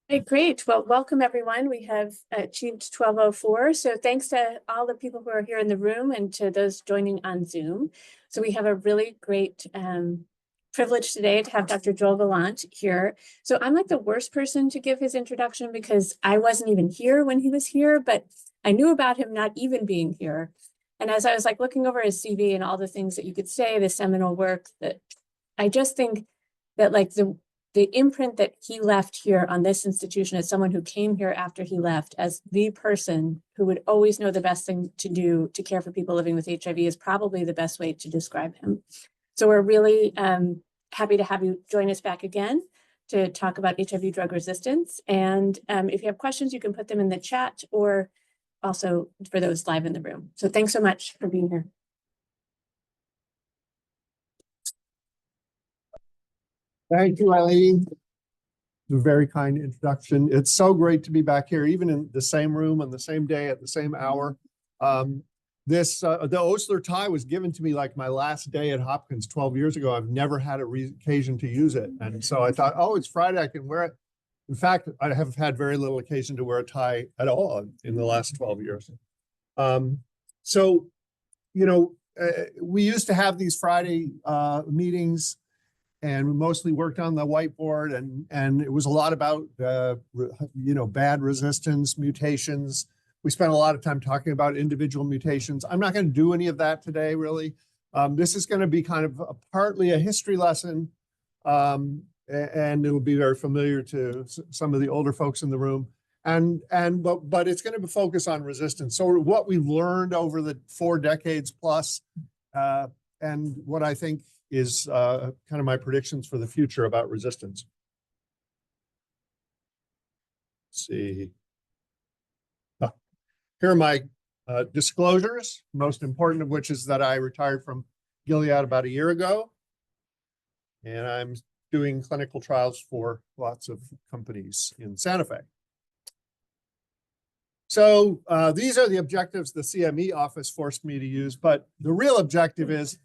Hey, great. Well, welcome everyone. We have achieved 12:04. So thanks to all the people who are here in the room and to those joining on Zoom. So we have a really great privilege today to have Dr. Joel Gallant here. So I'm like the worst person to give his introduction because I wasn't even here when he was here, but I knew about him not even being here. And as I was like looking over his CV and all the things that you could say, the seminal work, that I just think that like the imprint that he left here on this institution as someone who came here after he left as the person who would always know the best thing to do to care for people living with HIV is probably the best way to describe him. So we're really happy to have you join us back again to talk about HIV drug resistance. And if you have questions, you can put them in the chat or also for those live in the room. So thanks so much for being here. Thank you, Eileen. A very kind introduction. It's so great to be back here, even in the same room on the same day at the same hour. The Osler tie was given to me like my last day at Hopkins 12 years ago. I've never had occasion to use it. And so I thought, oh, it's Friday, I can wear it. In fact, I have had very little occasion to wear a tie at all in the last 12 years. We used to have these Friday meetings, and we mostly worked on the whiteboard, and it was a lot about bad resistance, mutations. We spent a lot of time talking about individual mutations. I'm not going to do any of that today, really. This is going to be kind of partly a history lesson, and it'll be very familiar to some of the older folks in the room. But it's going to focus on resistance. So what we learned over the 4 decades plus, and what I think is kind of my predictions for the future about resistance. Let's see. Here are my disclosures, most important of which is that I retired from Gilead about a year ago, and I'm doing clinical trials for lots of companies in Santa Fe. So these are the objectives the CME office forced me to use, but the real objective is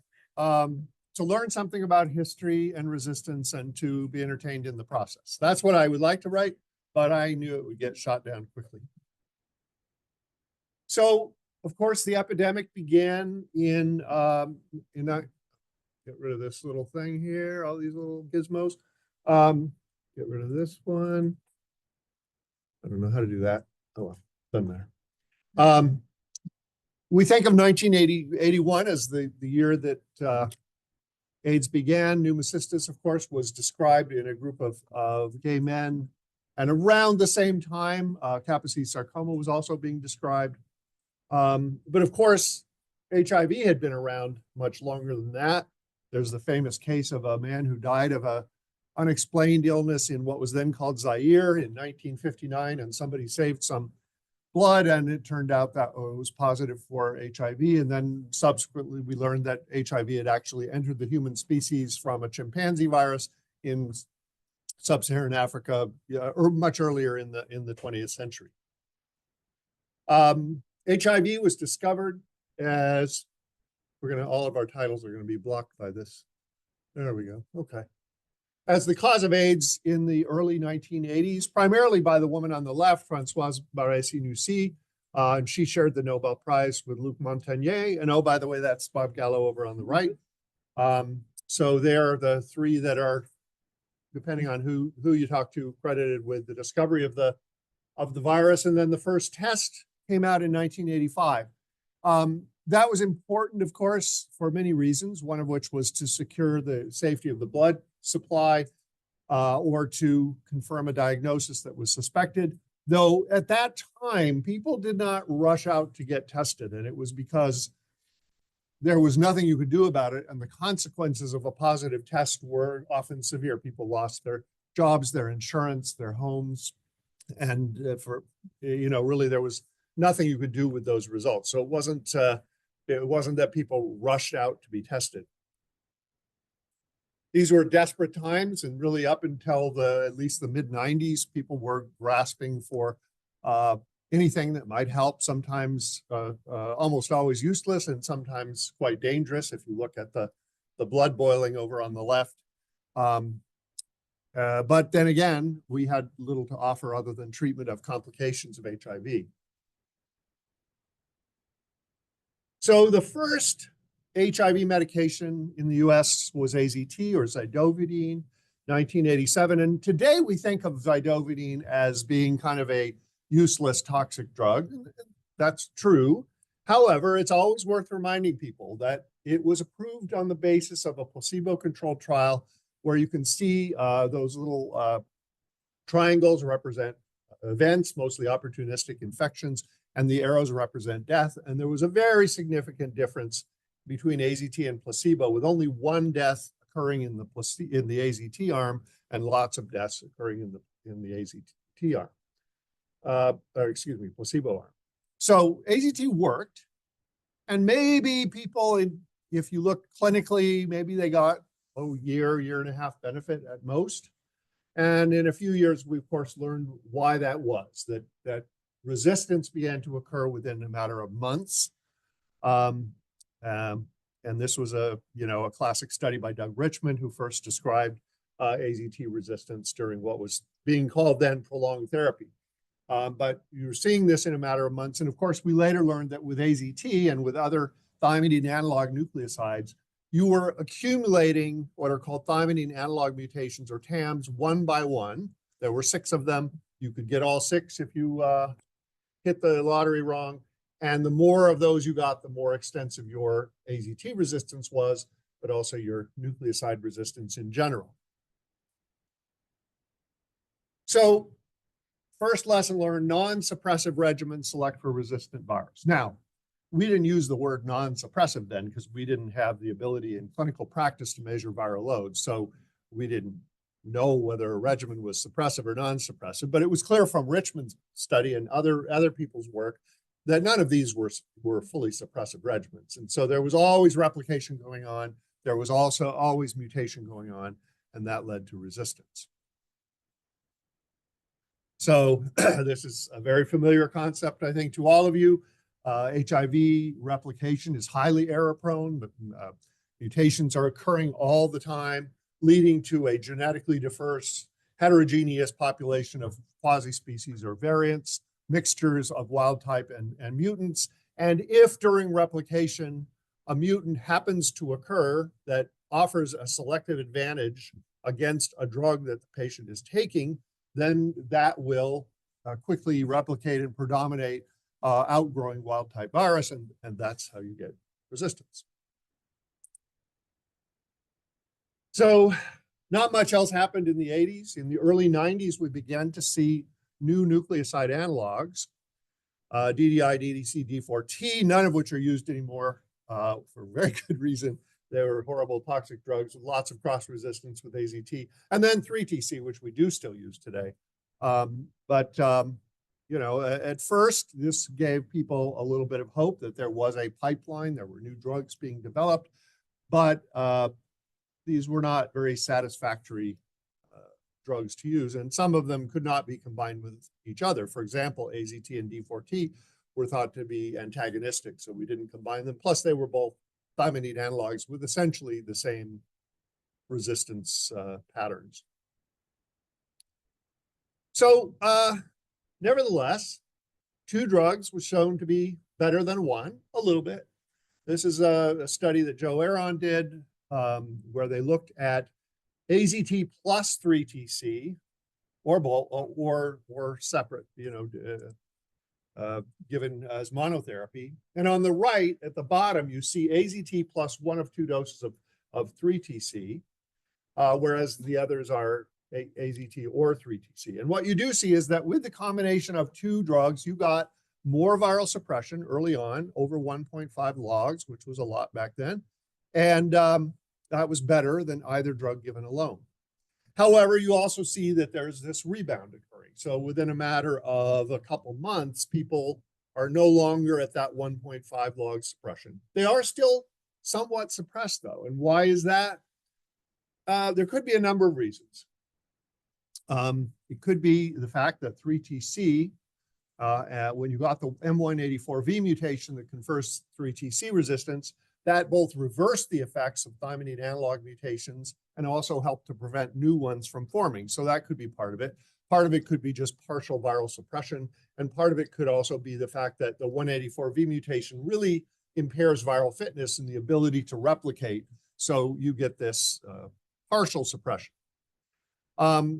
to learn something about history and resistance and to be entertained in the process. That's what I would like to write, but I knew it would get shot down quickly. So, of course, the epidemic began in get rid of this little thing here, all these little gizmos. Get rid of this one. I don't know how to do that. Oh, well, doesn't matter. We think of 1981 as the year that AIDS began. Pneumocystis, of course, was described in a group of gay men. And around the same time, Kaposi sarcoma was also being described. But of course, HIV had been around much longer than that. There's the famous case of a man who died of an unexplained illness in what was then called Zaire in 1959, and somebody saved some blood, and it turned out that it was positive for HIV. And then subsequently, we learned that HIV had actually entered the human species from a chimpanzee virus in sub-Saharan Africa, or much earlier in the 20th century. HIV was discovered as all of our titles are going to be blocked by this. There we go. Okay. As the cause of AIDS in the early 1980s, primarily by the woman on the left, Françoise Barré-Sinoussi, and she shared the Nobel Prize with Luc Montagnier. And oh, by the way, that's Bob Gallo over on the right. So they're the 3 that are, depending on who you talk to, credited with the discovery of the virus. And then the first test came out in 1985. That was important, of course, for many reasons, one of which was to secure the safety of the blood supply or to confirm a diagnosis that was suspected. Though at that time, people did not rush out to get tested, and it was because there was nothing you could do about it, and the consequences of a positive test were often severe. People lost their jobs, their insurance, their homes, and really there was nothing you could do with those results. So it wasn't that people rushed out to be tested. These were desperate times, and really up until at least the mid-90s, people were grasping for anything that might help, sometimes almost always useless and sometimes quite dangerous. If you look at the blood boiling over on the left, But then again, we had little to offer other than treatment of complications of HIV. So the first HIV medication in the US was AZT or zidovudine, 1987. And today we think of zidovudine as being kind of a useless toxic drug. That's true. However, it's always worth reminding people that it was approved on the basis of a placebo-controlled trial where you can see those little triangles represent events, mostly opportunistic infections, and the arrows represent death. And there was a very significant difference between AZT and placebo, with only one death occurring in the AZT arm and lots of deaths occurring in the AZT arm, placebo arm. So AZT worked, and maybe people, if you look clinically, maybe they got a year and a half benefit at most. And in a few years, we of course learned why that was, that resistance began to occur within a matter of months. And this was a classic study by Doug Richmond, who first described AZT resistance during what was being called then prolonged therapy. But you're seeing this in a matter of months. And of course, we later learned that with AZT and with other thymidine analog nucleosides, you were accumulating what are called thymidine analog mutations, or TAMs, one by one. There were 6 of them. You could get all 6 if you hit the lottery wrong. And the more of those you got, the more extensive your AZT resistance was, but also your nucleoside resistance in general. So first lesson learned, non-suppressive regimens select for resistant virus. Now, we didn't use the word non-suppressive then because we didn't have the ability in clinical practice to measure viral loads. So we didn't know whether a regimen was suppressive or non-suppressive, but it was clear from Richmond's study and other people's work that none of these were fully suppressive regimens. And so there was always replication going on. There was also always mutation going on, and that led to resistance. So this is a very familiar concept, I think, to all of you. HIV replication is highly error prone, but mutations are occurring all the time, leading to a genetically diverse, heterogeneous population of quasi-species or variants, mixtures of wild type and mutants. And if during replication, a mutant happens to occur that offers a selective advantage against a drug that the patient is taking, then that will quickly replicate and predominate outgrowing wild type virus, and that's how you get resistance. So not much else happened in the 80s. In the early 90s, we began to see new nucleoside analogs, DDI, DDC, D4T, none of which are used anymore for very good reason. They were horrible toxic drugs with lots of cross resistance with AZT, and then 3TC, which we do still use today. At first, this gave people a little bit of hope that there was a pipeline, there were new drugs being developed, but these were not very satisfactory drugs to use, and some of them could not be combined with each other. For example, AZT and D4T were thought to be antagonistic, so we didn't combine them. Plus, they were both thymidine analogs with essentially the same resistance patterns. So, nevertheless, 2 drugs were shown to be better than 1, a little bit. This is a study that Joe Aron did, where they looked at AZT plus 3TC, or separate, given as monotherapy. And on the right, at the bottom, you see AZT plus 1 of 2 doses of 3TC, whereas the others are AZT or 3TC. And what you do see is that with the combination of 2 drugs, you got more viral suppression early on, over 1.5 logs, which was a lot back then. And that was better than either drug given alone. However, you also see that there's this rebound occurring. So within a matter of a couple months, people are no longer at that 1.5 log suppression. They are still somewhat suppressed, though. And why is that? There could be a number of reasons. It could be the fact that 3TC, when you got the M184V mutation that confers 3TC resistance, that both reversed the effects of thymidine analog mutations and also helped to prevent new ones from forming. So that could be part of it. Part of it could be just partial viral suppression, and part of it could also be the fact that the 184V mutation really impairs viral fitness and the ability to replicate. So you get this partial suppression.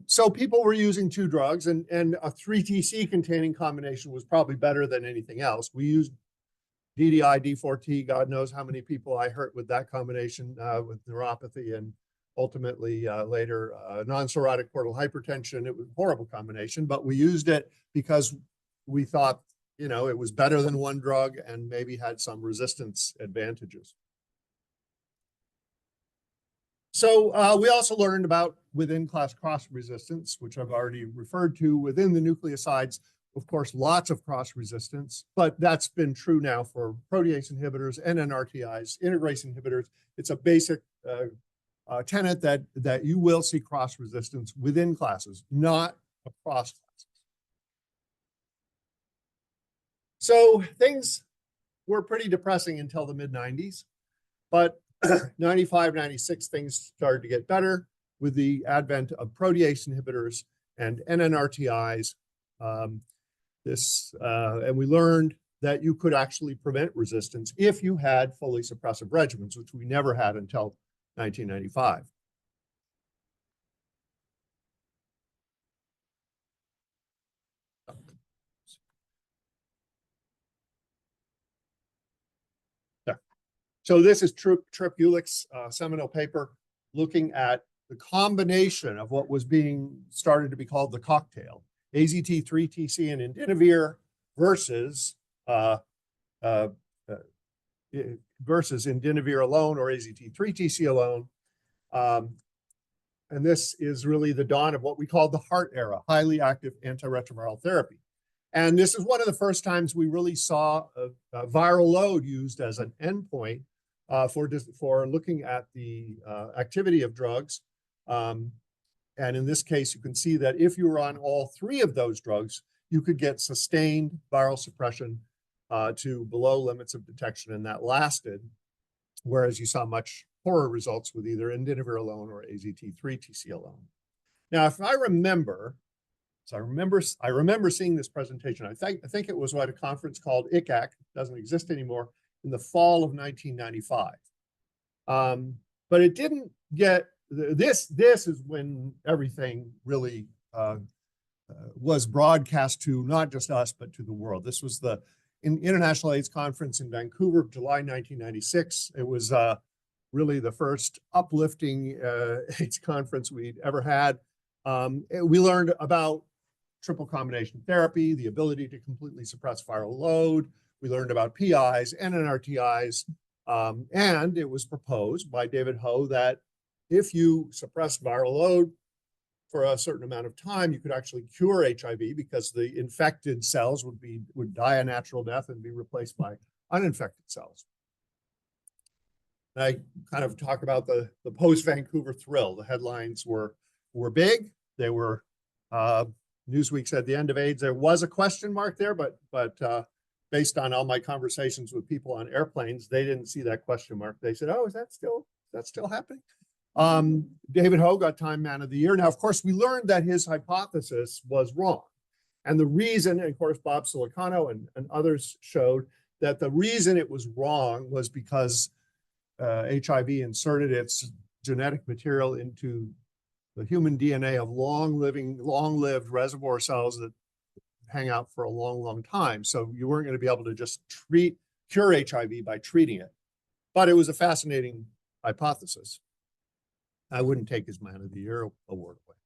So people were using two drugs, and a 3TC containing combination was probably better than anything else. We used DDI, D4T, God knows how many people I hurt with that combination with neuropathy and ultimately later non-cirrhotic portal hypertension. It was a horrible combination, but we used it because we thought, you know, it was better than one drug and maybe had some resistance advantages. So we also learned about within-class cross-resistance, which I've already referred to. Within the nucleosides, of course, lots of cross-resistance, but that's been true now for protease inhibitors, NNRTIs, integrase inhibitors. It's a basic tenet that you will see cross-resistance within classes, not across classes. So things were pretty depressing until the mid-90s, but 95, 96, things started to get better with the advent of protease inhibitors and NNRTIs. And we learned that you could actually prevent resistance if you had fully suppressive regimens, which we never had until 1995. So this is Trip Ulick's seminal paper looking at the combination of what was being started to be called the cocktail, AZT, 3TC, and indinavir versus indinavir alone or AZT, 3TC alone. And this is really the dawn of what we call the HART era, highly active antiretroviral therapy. And this is one of the first times we really saw a viral load used as an endpoint for looking at the activity of drugs. And in this case, you can see that if you were on all three of those drugs, you could get sustained viral suppression to below limits of detection, and that lasted, whereas you saw much poorer results with either indinavir alone or AZT3TC alone. Now, if I remember, I remember seeing this presentation. I think it was at a conference called ICAC, doesn't exist anymore, in the fall of 1995. But it didn't get, this is when everything really was broadcast to not just us, but to the world. This was the International AIDS Conference in Vancouver, July 1996. It was really the first uplifting AIDS conference we'd ever had. We learned about triple combination therapy, the ability to completely suppress viral load. We learned about PIs, NNRTIs, and it was proposed by David Ho that if you suppress viral load for a certain amount of time, you could actually cure HIV because the infected cells would die a natural death and be replaced by uninfected cells. And I kind of talk about the post-Vancouver thrill. The headlines were big. They were Newsweek said the end of AIDS. There was a question mark there, but based on all my conversations with people on airplanes, they didn't see that question mark. They said, "Oh, is that still happening?" David Ho got Time Man of the Year. Now, of course, we learned that his hypothesis was wrong, and the reason, and of course, Bob Silicano and others showed that the reason it was wrong was because HIV inserted its genetic material into the human DNA of long-lived reservoir cells that hang out for a long, long time. So you weren't going to be able to just cure HIV by treating it. But it was a fascinating hypothesis. I wouldn't take his Man of the Year award away.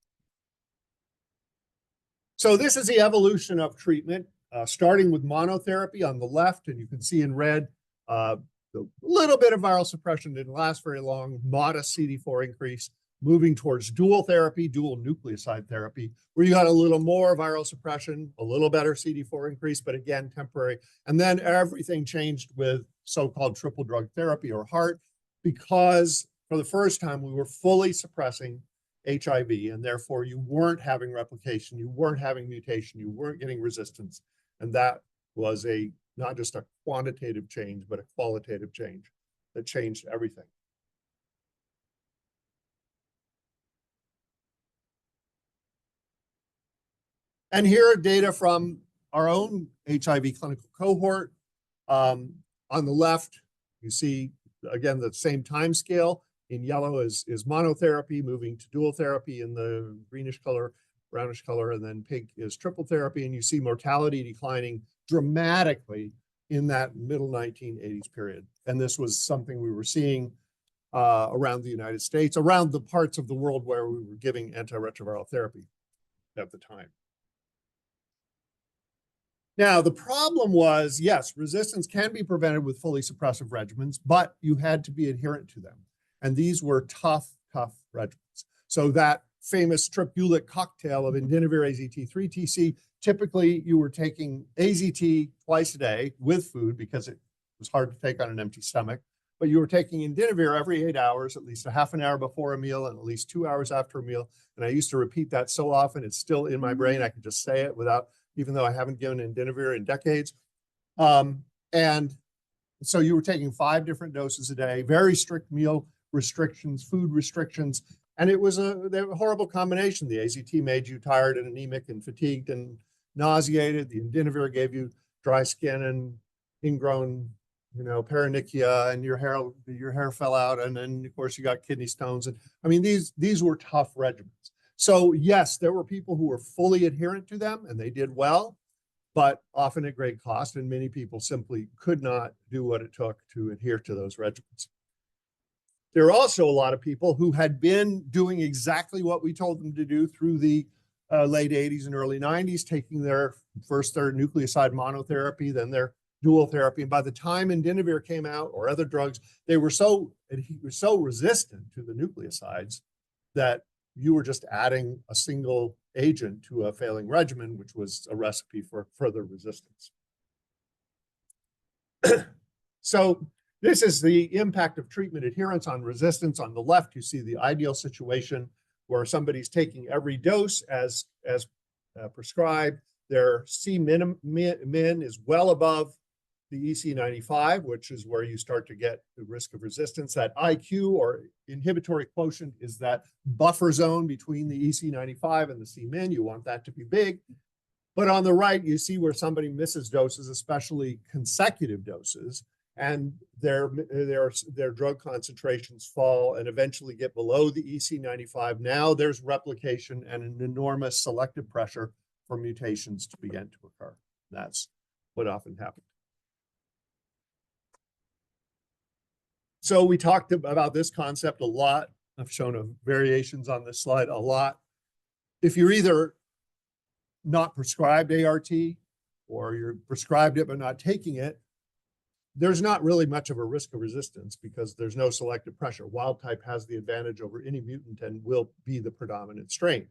So this is the evolution of treatment, starting with monotherapy on the left, and you can see in red, the little bit of viral suppression didn't last very long, modest CD4 increase. Moving towards dual therapy, dual nucleoside therapy, where you got a little more viral suppression, a little better CD4 increase, but again, temporary. And then everything changed with so-called triple drug therapy or HART, because for the first time, we were fully suppressing HIV, and therefore you weren't having replication, you weren't having mutation, you weren't getting resistance. And that was not just a quantitative change, but a qualitative change that changed everything. And here are data from our own HIV clinical cohort. On the left, you see, again, the same time scale. In yellow is monotherapy, moving to dual therapy in the greenish color, brownish color, and then pink is triple therapy. And you see mortality declining dramatically in that middle 1980s period. And this was something we were seeing around the United States, around the parts of the world where we were giving antiretroviral therapy at the time. Now, the problem was, yes, resistance can be prevented with fully suppressive regimens, but you had to be adherent to them. And these were tough regimens. So that famous tributyl cocktail of indinavir, AZT, 3-TC, typically you were taking AZT twice a day with food because it was hard to take on an empty stomach, but you were taking indinavir every 8 hours, at least a half an hour before a meal and at least 2 hours after a meal. And I used to repeat that so often, it's still in my brain. I can just say it without, even though I haven't given indinavir in decades. And so you were taking 5 different doses a day, very strict meal restrictions, food restrictions. And it was a horrible combination. The AZT made you tired and anemic and fatigued and nauseated. The indinavir gave you dry skin and ingrown, paronychia, and your hair fell out. And then of course you got kidney stones. And I mean, these were tough regimens. So yes, there were people who were fully adherent to them and they did well, but often at great cost. And many people simply could not do what it took to adhere to those regimens. There are also a lot of people who had been doing exactly what we told them to do through the late 80s and early 90s, taking their nucleoside monotherapy, then their dual therapy. And by the time indinavir came out or other drugs, they were so resistant to the nucleosides that you were just adding a single agent to a failing regimen, which was a recipe for further resistance. So this is the impact of treatment adherence on resistance. On the left, you see the ideal situation where somebody's taking every dose as prescribed. Their C min is well above the EC95, which is where you start to get the risk of resistance. That IQ, or inhibitory quotient, is that buffer zone between the EC95 and the C min. You want that to be big. But on the right, you see where somebody misses doses, especially consecutive doses, and their drug concentrations fall and eventually get below the EC95. Now there's replication and an enormous selective pressure for mutations to begin to occur. That's what often happens. So we talked about this concept a lot. I've shown variations on this slide a lot. If you're either not prescribed ART or you're prescribed it but not taking it, there's not really much of a risk of resistance because there's no selective pressure. Wild type has the advantage over any mutant and will be the predominant strain.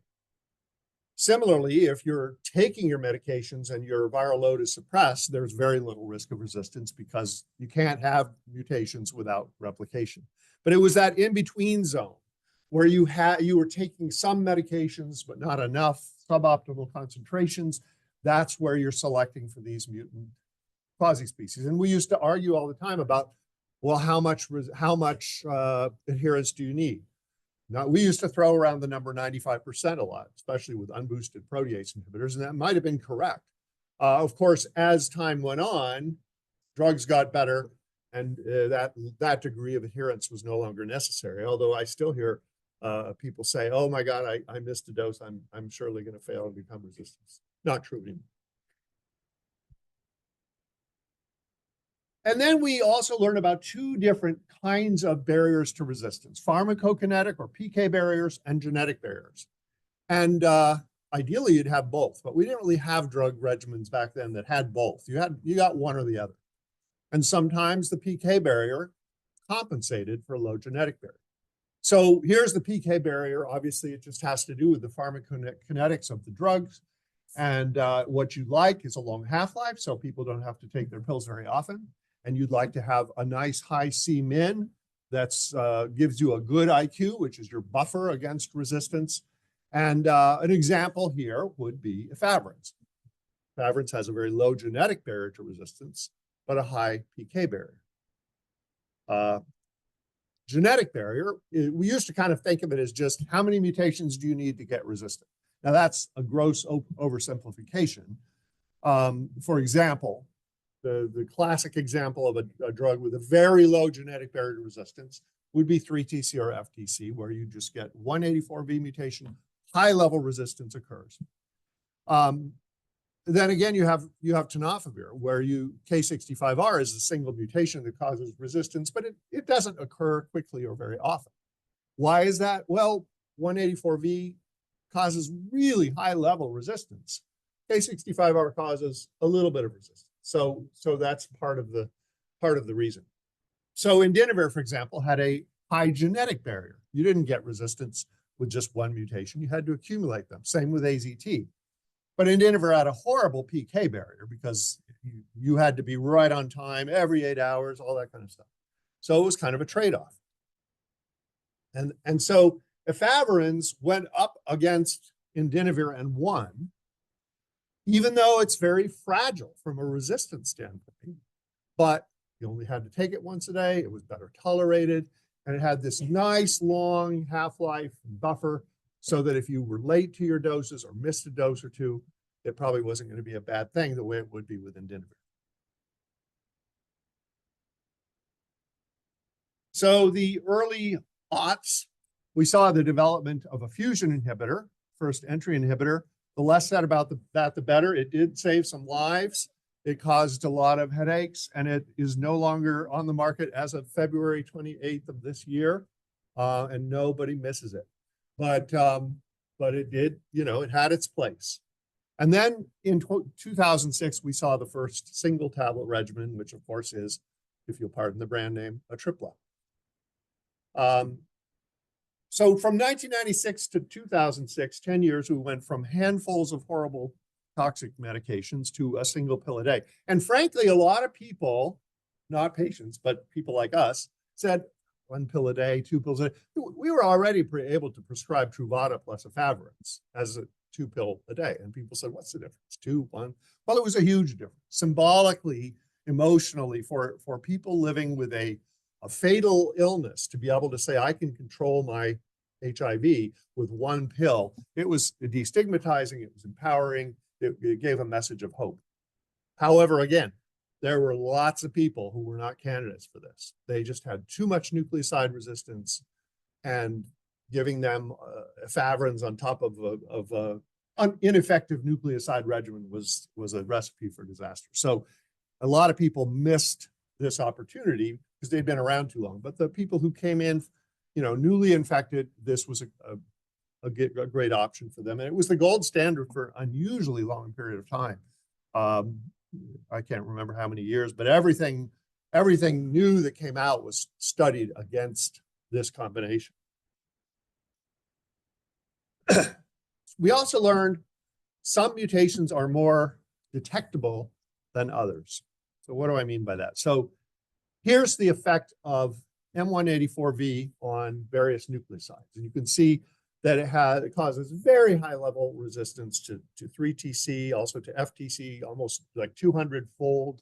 Similarly, if you're taking your medications and your viral load is suppressed, there's very little risk of resistance because you can't have mutations without replication. But it was that in-between zone where you were taking some medications but not enough, suboptimal concentrations. That's where you're selecting for these mutant quasi-species. And we used to argue all the time about, well, how much adherence do you need? Now, we used to throw around the number 95% a lot, especially with unboosted protease inhibitors, and that might have been correct. Of course, as time went on, drugs got better, and that degree of adherence was no longer necessary. Although I still hear people say, "Oh my God, I missed a dose. I'm surely going to fail and become resistant." Not true anymore. And then we also learn about 2 different kinds of barriers to resistance: pharmacokinetic or PK barriers and genetic barriers. And ideally you'd have both, but we didn't really have drug regimens back then that had both. You got one or the other. And sometimes the PK barrier compensated for low genetic barrier. So here's the PK barrier. Obviously, it just has to do with the pharmacokinetics of the drugs. And what you'd like is a long half-life, so people don't have to take their pills very often. And you'd like to have a nice high C min that gives you a good IQ, which is your buffer against resistance. And an example here would be efavirenz. Efavirenz has a very low genetic barrier to resistance, but a high PK barrier. genetic barrier, we used to kind of think of it as just how many mutations do you need to get resistant? Now that's a gross oversimplification. For example, the classic example of a drug with a very low genetic barrier to resistance would be 3TC or FTC, where you just get 184V mutation, high level resistance occurs. Then again, you have tenofovir, where K65R is a single mutation that causes resistance, but it doesn't occur quickly or very often. Why is that? Well, 184V causes really high level resistance. K65R causes a little bit of resistance. So that's part of the reason. So indinavir, for example, had a high genetic barrier. You didn't get resistance with just one mutation. You had to accumulate them. Same with AZT. But indinavir had a horrible PK barrier because you had to be right on time every 8 hours, all that kind of stuff. So it was kind of a trade-off. And so efavirenz went up against indinavir and won, even though it's very fragile from a resistance standpoint. But you only had to take it once a day. It was better tolerated. And it had this nice long half-life buffer so that if you were late to your doses or missed a dose or two, it probably wasn't going to be a bad thing the way it would be with indinavir. So the early aughts, we saw the development of a fusion inhibitor, first entry inhibitor. The less said about that, the better. It did save some lives. It caused a lot of headaches, and it is no longer on the market as of February 28th of this year, and nobody misses it. But it did, it had its place. And then in 2006, we saw the first single tablet regimen, which of course is, if you'll pardon the brand name, Atripla. So from 1996 to 2006, 10 years, we went from handfuls of horrible toxic medications to a single pill a day. And frankly, a lot of people, not patients, but people like us, said 1 pill a day, 2 pills a day. We were already able to prescribe Truvada plus efavirenz as a 2 pill a day. And people said, what's the difference? 2, 1? Well, it was a huge difference. Symbolically, emotionally, for people living with a fatal illness to be able to say, I can control my HIV with 1 pill. It was destigmatizing. It was empowering. It gave a message of hope. However, again, there were lots of people who were not candidates for this. They just had too much nucleoside resistance, and giving them efavirenz on top of an ineffective nucleoside regimen was a recipe for disaster. So a lot of people missed this opportunity because they'd been around too long. But the people who came in, newly infected, this was a great option for them. And it was the gold standard for an unusually long period of time. I can't remember how many years, but everything new that came out was studied against this combination. We also learned some mutations are more detectable than others. So what do I mean by that? So here's the effect of M184V on various nucleosides. And you can see that it causes very high level resistance to 3TC, also to FTC, almost like 200-fold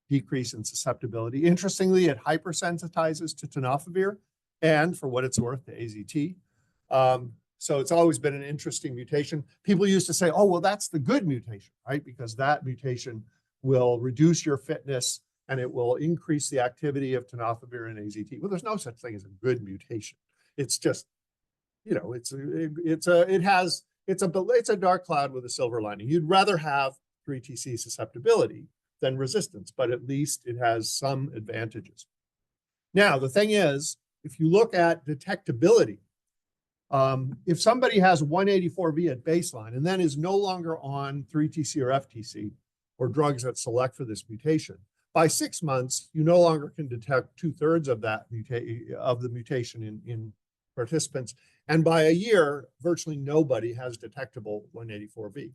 decrease in susceptibility. Interestingly, it hypersensitizes to tenofovir and, for what it's worth, to AZT. So it's always been an interesting mutation. People used to say, oh, well, that's the good mutation, right? Because that mutation will reduce your fitness and it will increase the activity of tenofovir and AZT. Well, there's no such thing as a good mutation. It's just, it's a dark cloud with a silver lining. You'd rather have 3TC susceptibility than resistance, but at least it has some advantages. Now, the thing is, if you look at detectability, if somebody has 184V at baseline and then is no longer on 3TC or FTC or drugs that select for this mutation, by 6 months, you no longer can detect 2/3 of the mutation in participants. And by a year, virtually nobody has detectable 184V.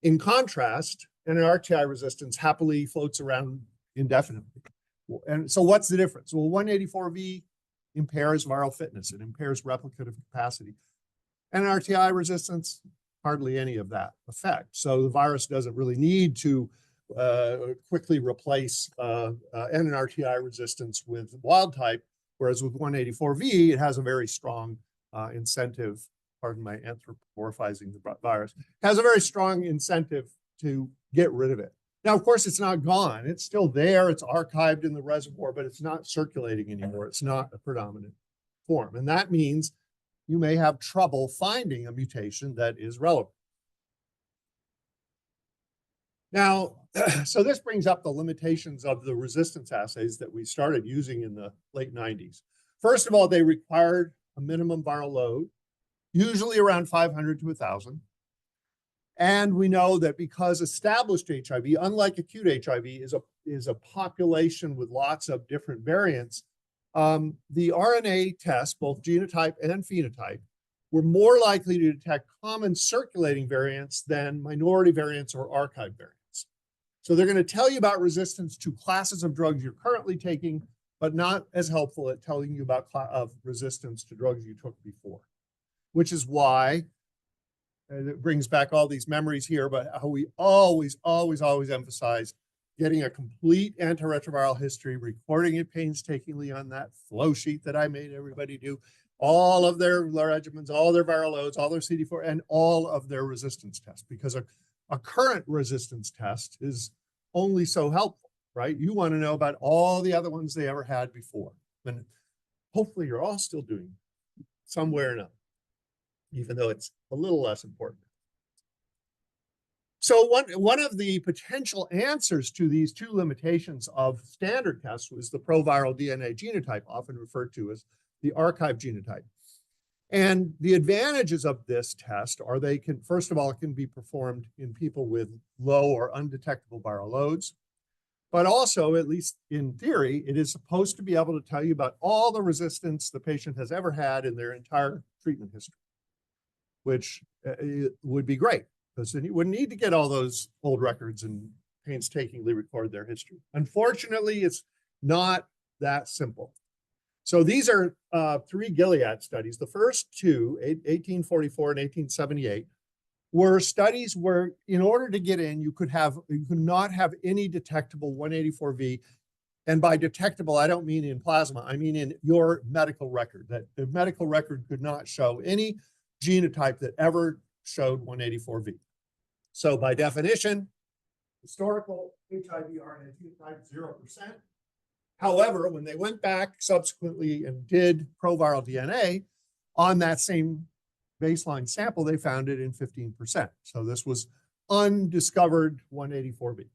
In contrast, NRTI resistance happily floats around indefinitely. And so what's the difference? Well, 184V impairs viral fitness. It impairs replicative capacity. NRTI resistance, hardly any of that effect. So the virus doesn't really need to quickly replace NRTI resistance with wild type Whereas with 184V, it has a very strong incentive, pardon my anthropomorphizing the virus, has a very strong incentive to get rid of it. Now, of course, it's not gone. It's still there. It's archived in the reservoir, but it's not circulating anymore. It's not a predominant form. And that means you may have trouble finding a mutation that is relevant. Now, so this brings up the limitations of the resistance assays that we started using in the late 90s. First of all, they required a minimum viral load, usually around 500 to 1,000. And we know that because established HIV, unlike acute HIV, is a population with lots of different variants, the RNA tests, both genotype and phenotype, were more likely to detect common circulating variants than minority variants or archive variants. So they're going to tell you about resistance to classes of drugs you're currently taking, but not as helpful at telling you about resistance to drugs you took before, which is why it brings back all these memories here, but how we always emphasize getting a complete antiretroviral history, recording it painstakingly on that flow sheet that I made everybody do, all of their regimens, all their viral loads, all their CD4, and all of their resistance tests, because a current resistance test is only so helpful, right? You want to know about all the other ones they ever had before. And hopefully you're all still doing somewhere or another, even though it's a little less important. So one of the potential answers to these two limitations of standard tests was the proviral DNA genotype, often referred to as the archive genotype. And the advantages of this test are they can, first of all, it can be performed in people with low or undetectable viral loads, but also, at least in theory, it is supposed to be able to tell you about all the resistance the patient has ever had in their entire treatment history, which would be great, because then you wouldn't need to get all those old records and painstakingly record their history. Unfortunately, it's not that simple. So these are 3 Gilead studies. The first two, 1844 and 1878, were studies where, in order to get in, you could not have any detectable 184V. And by detectable, I don't mean in plasma, I mean in your medical record, that the medical record could not show any genotype that ever showed 184V. So by definition, historical HIV RNA genotype 0%. However, when they went back subsequently and did proviral DNA on that same baseline sample, they found it in 15%. So this was undiscovered 184V.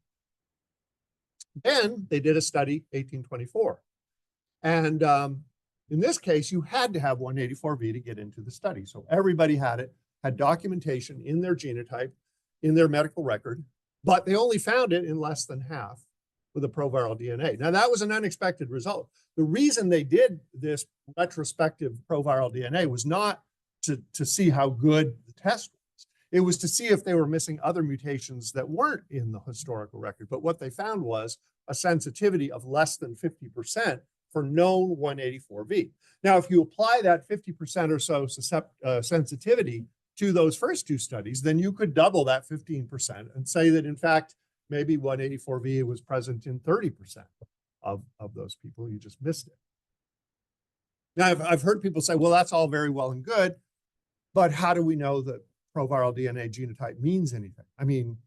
Then they did a study, 1824. And in this case, you had to have 184V to get into the study. So everybody had it, had documentation in their genotype, in their medical record, but they only found it in less than half with a proviral DNA. Now, that was an unexpected result. The reason they did this retrospective proviral DNA was not to see how good the test was. It was to see if they were missing other mutations that weren't in the historical record. But what they found was a sensitivity of less than 50% for known 184V. Now, if you apply that 50% or so sensitivity to those first two studies, then you could double that 15% and say that, in fact, maybe 184V was present in 30% of those people. You just missed it. Now, I've heard people say, well, that's all very well and good, but how do we know that proviral DNA genotype means anything? I mean,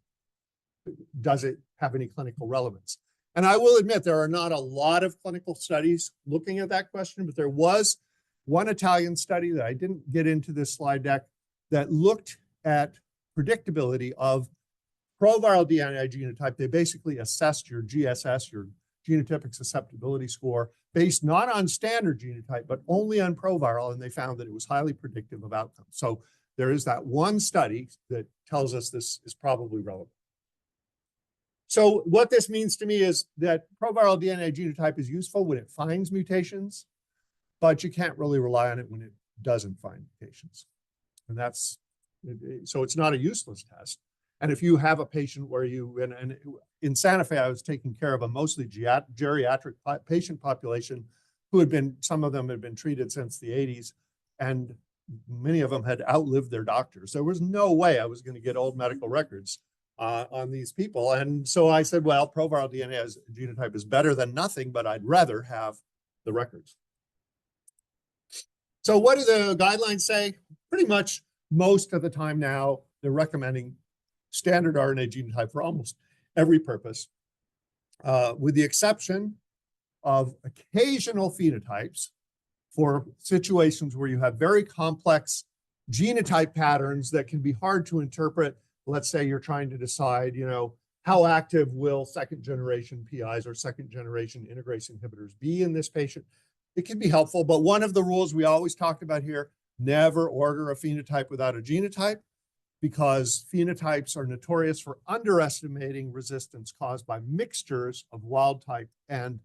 does it have any clinical relevance? And I will admit there are not a lot of clinical studies looking at that question, but there was one Italian study that I didn't get into this slide deck that looked at predictability of proviral DNA genotype. They basically assessed your GSS, your genotypic susceptibility score, based not on standard genotype, but only on proviral, and they found that it was highly predictive of outcomes. So there is that one study that tells us this is probably relevant. So what this means to me is that proviral DNA genotype is useful when it finds mutations, but you can't really rely on it when it doesn't find mutations. And that's, so it's not a useless test. And if you have a patient where and in Santa Fe, I was taking care of a mostly geriatric patient population who had been, some of them had been treated since the 80s, and many of them had outlived their doctors. There was no way I was going to get old medical records on these people. And so I said, well, proviral DNA as genotype is better than nothing, but I'd rather have the records. So what do the guidelines say? Pretty much most of the time now, they're recommending standard RNA genotype for almost every purpose, with the exception of occasional phenotypes for situations where you have very complex genotype patterns that can be hard to interpret. Let's say you're trying to decide, how active will second generation PIs or second generation integrase inhibitors be in this patient? It can be helpful, but one of the rules we always talked about here, never order a phenotype without a genotype, because phenotypes are notorious for underestimating resistance caused by mixtures of wild type and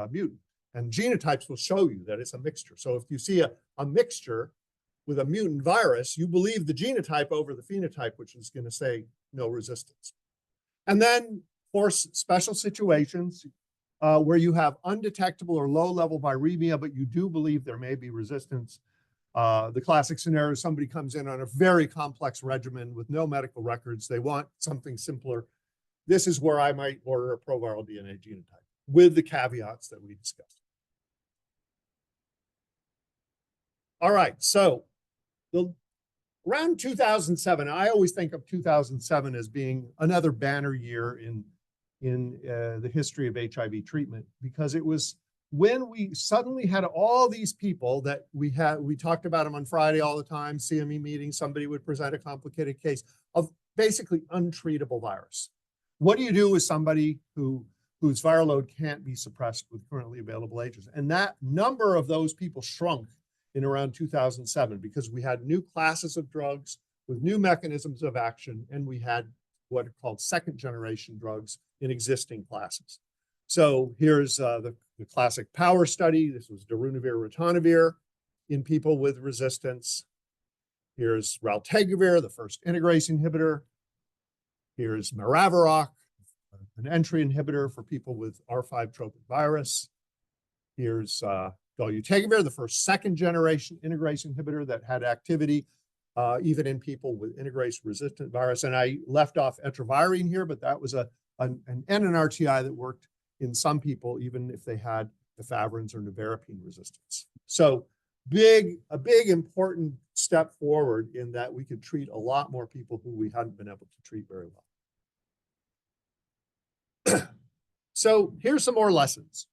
mutant. And genotypes will show you that it's a mixture. So if you see a mixture with a mutant virus, you believe the genotype over the phenotype, which is going to say no resistance. And then for special situations where you have undetectable or low-level viremia, but you do believe there may be resistance, the classic scenario is somebody comes in on a very complex regimen with no medical records. They want something simpler. This is where I might order a proviral DNA genotype with the caveats that we discussed. All right, so around 2007, I always think of 2007 as being another banner year in the history of HIV treatment, because it was when we suddenly had all these people that we talked about them on Friday all the time, CME meetings, somebody would present a complicated case of basically untreatable virus. What do you do with somebody whose viral load can't be suppressed with currently available agents? And that number of those people shrunk in around 2007 because we had new classes of drugs with new mechanisms of action, and we had what are called second generation drugs in existing classes. So here's the classic POWER study. This was darunavir-ritonavir in people with resistance. Here's raltegravir, the first integrase inhibitor. Here's maraviroc, an entry inhibitor for people with R5 tropic virus. Here's dolutegravir, the first second generation integrase inhibitor that had activity even in people with integrase resistant virus. And I left off etravirine here, but that was an NNRTI that worked in some people, even if they had efavirenz or nevirapine resistance. So a big important step forward in that we could treat a lot more people who we hadn't been able to treat very well. So here's some more lessons.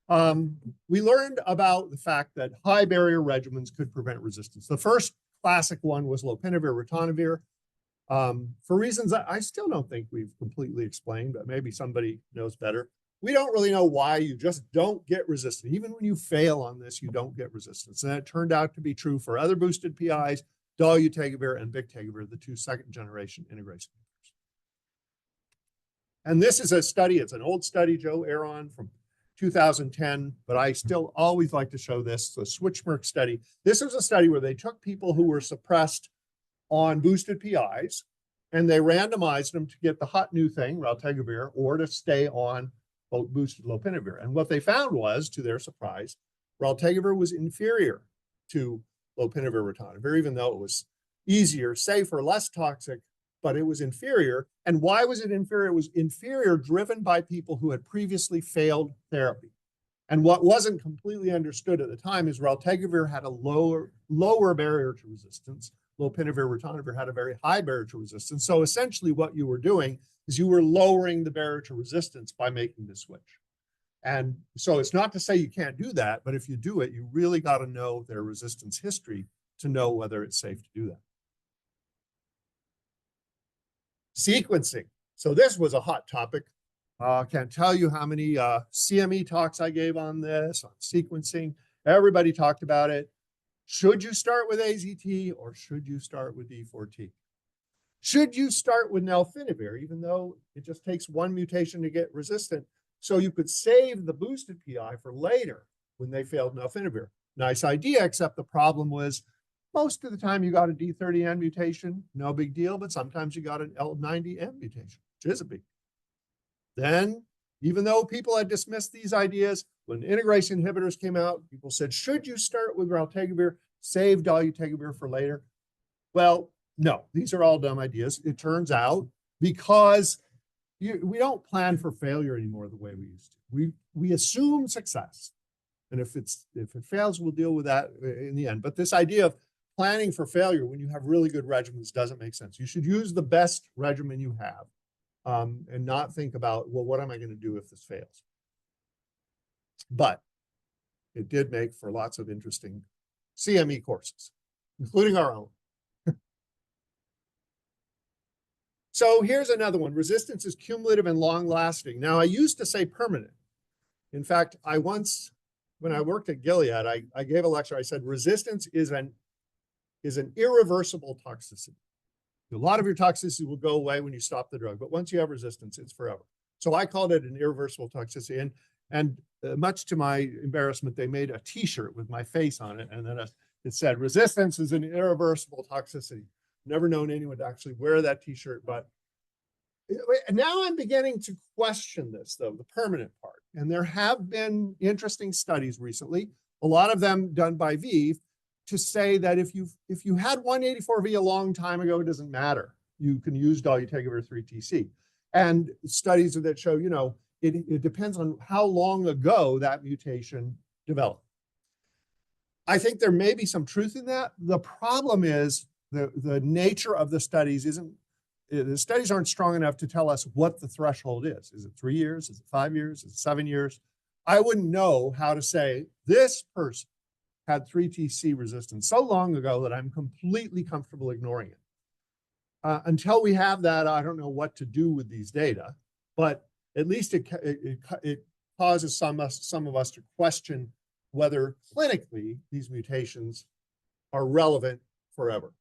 We learned about the fact that high barrier regimens could prevent resistance. The first classic one was lopinavir-ritonavir. For reasons that I still don't think we've completely explained, but maybe somebody knows better. We don't really know why you just don't get resistance. Even when you fail on this, you don't get resistance. And that turned out to be true for other boosted PIs, dolutegravir and bictegravir, the two second generation integrase inhibitors. And this is a study, it's an old study, Joe Aron from 2010, but I still always like to show this, the Switchmerk study. This was a study where they took people who were suppressed on boosted PIs, and they randomized them to get the hot new thing, raltegravir, or to stay on boosted lopinavir. And what they found was, to their surprise, raltegravir was inferior to lopinavir-ritonavir, even though it was easier, safer, less toxic, but it was inferior. And why was it inferior? It was inferior driven by people who had previously failed therapy. And what wasn't completely understood at the time is raltegravir had a lower barrier to resistance. Lopinavir-ritonavir had a very high barrier to resistance. So essentially what you were doing is you were lowering the barrier to resistance by making the switch. And so it's not to say you can't do that, but if you do it, you really got to know their resistance history to know whether it's safe to do that. Sequencing. So this was a hot topic. Can't tell you how many CME talks I gave on this, on sequencing. Everybody talked about it. Should you start with AZT or should you start with D4T? Should you start with nalfinavir, even though it just takes one mutation to get resistant, so you could save the boosted PI for later when they failed nalfinavir? Nice idea, except the problem was most of the time you got a D30N mutation, no big deal, but sometimes you got an L90M mutation, which is a big deal. Then, even though people had dismissed these ideas, when integrase inhibitors came out, people said, should you start with raltegravir, save dolutegravir for later? Well, no, these are all dumb ideas. It turns out because we don't plan for failure anymore the way we used to. We assume success. And if it fails, we'll deal with that in the end. But this idea of planning for failure when you have really good regimens doesn't make sense. You should use the best regimen you have, and not think about, well, what am I going to do if this fails? But it did make for lots of interesting CME courses, including our own. So here's another one. Resistance is cumulative and long-lasting. Now, I used to say permanent. In fact, I once, when I worked at Gilead, I gave a lecture. I said, resistance is an irreversible toxicity. A lot of your toxicity will go away when you stop the drug, but once you have resistance, it's forever. So I called it an irreversible toxicity. And much to my embarrassment, they made a T-shirt with my face on it, and then it said, resistance is an irreversible toxicity. Never known anyone to actually wear that T-shirt, but now I'm beginning to question this, though, the permanent part. And there have been interesting studies recently, a lot of them done by ViiV, to say that if you had 184V a long time ago, it doesn't matter. You can use dolutegravir 3-TC. And studies that show, it depends on how long ago that mutation developed. I think there may be some truth in that. The problem is the nature of the studies the studies aren't strong enough to tell us what the threshold is. Is it 3 years? Is it 5 years? Is it 7 years? I wouldn't know how to say this person had 3-TC resistance so long ago that I'm completely comfortable ignoring it. Until we have that, I don't know what to do with these data, but at least it causes some of us to question whether clinically these mutations are relevant forever.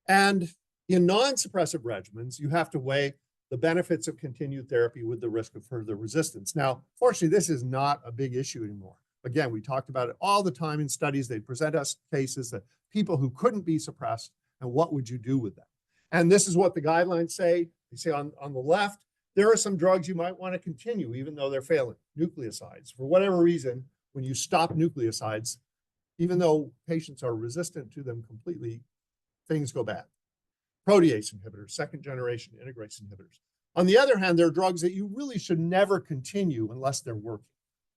And in non-suppressive regimens, you have to weigh the benefits of continued therapy with the risk of further resistance. Now, fortunately, this is not a big issue anymore. Again, we talked about it all the time in studies. They present us cases that people who couldn't be suppressed, and what would you do with them? And this is what the guidelines say. They say on the left, there are some drugs you might want to continue even though they're failing. Nucleosides, for whatever reason, when you stop nucleosides, even though patients are resistant to them completely, things go bad. Protease inhibitors, second generation integrase inhibitors. On the other hand, there are drugs that you really should never continue unless they're working.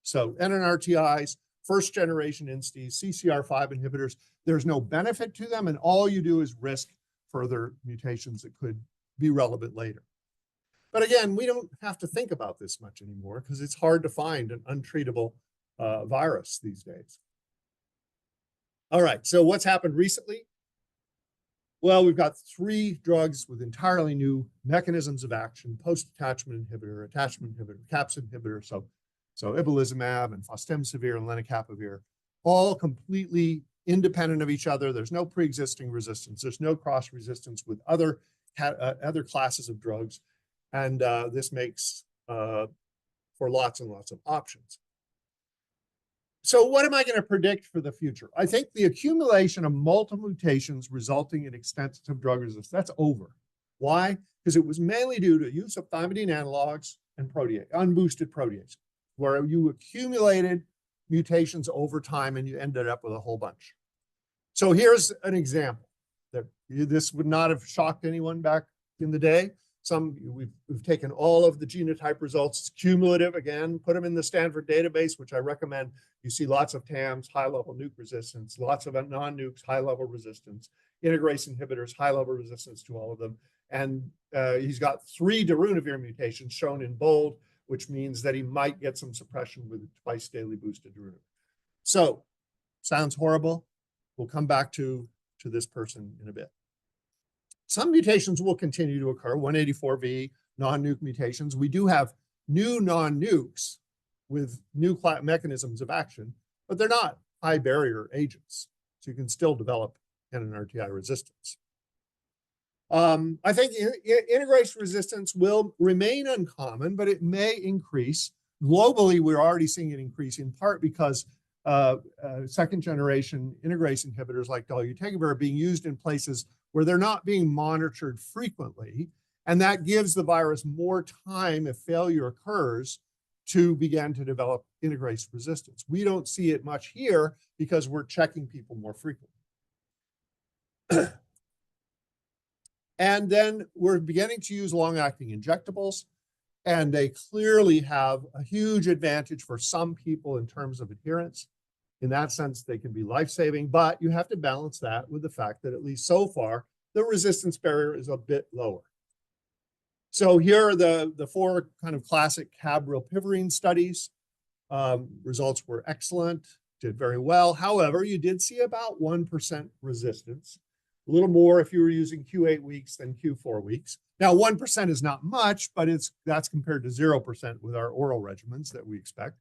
So NNRTIs, first generation INSTIs, CCR5 inhibitors, there's no benefit to them, and all you do is risk further mutations that could be relevant later. But again, we don't have to think about this much anymore because it's hard to find an untreatable virus these days. All right, so what's happened recently? Well, we've got 3 drugs with entirely new mechanisms of action: post-attachment inhibitor, attachment inhibitor, capsid inhibitor, so ibalizumab and fostemsavir and lenacapavir, all completely independent of each other. There's no pre-existing resistance. There's no cross-resistance with other classes of drugs. And this makes for lots and lots of options. So what am I going to predict for the future? I think the accumulation of multiple mutations resulting in extensive drug resistance, that's over. Why? Because it was mainly due to use of thymidine analogs and unboosted protease, where you accumulated mutations over time and you ended up with a whole bunch. So here's an example that this would not have shocked anyone back in the day. We've taken all of the genotype results, it's cumulative again, put them in the Stanford database, which I recommend. You see lots of TAMs, high-level nuke resistance, lots of non-nukes, high-level resistance, integrase inhibitors, high-level resistance to all of them. And he's got 3 darunavir mutations shown in bold, which means that he might get some suppression with twice daily boosted darunavir. So, sounds horrible. We'll come back to this person in a bit. Some mutations will continue to occur, 184V, non-nuke mutations. We do have new non-nukes with new mechanisms of action, but they're not high barrier agents. So you can still develop NNRTI resistance. I think integrase resistance will remain uncommon, but it may increase. Globally, we're already seeing it increase, in part because second generation integrase inhibitors like dolutegravir are being used in places where they're not being monitored frequently. And that gives the virus more time, if failure occurs, to begin to develop integrase resistance. We don't see it much here because we're checking people more frequently. And then we're beginning to use long-acting injectables. And they clearly have a huge advantage for some people in terms of adherence. In that sense, they can be life-saving, but you have to balance that with the fact that at least so far, the resistance barrier is a bit lower. So here are the four kind of classic cabrilpivirine studies. Results were excellent, did very well. However, you did see about 1% resistance, a little more if you were using Q8 weeks than Q4 weeks. Now, 1% is not much, but that's compared to 0% with our oral regimens that we expect.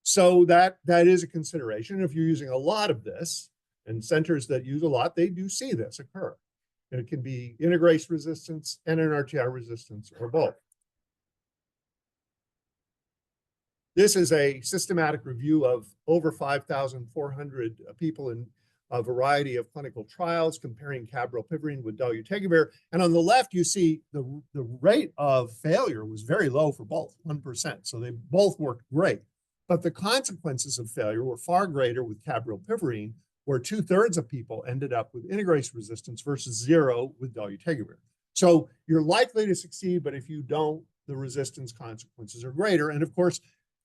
So that is a consideration. If you're using a lot of this, and centers that use a lot, they do see this occur. And it can be integrase resistance, NNRTI resistance, or both. This is a systematic review of over 5,400 people in a variety of clinical trials comparing cabrilpivirine with dolutegravir. And on the left, you see the rate of failure was very low for both, 1%. So they both worked great. But the consequences of failure were far greater with cabrilpivirine, where 2/3 of people ended up with integrase resistance versus 0 with dolutegravir. So you're likely to succeed, but if you don't, the resistance consequences are greater. And of course,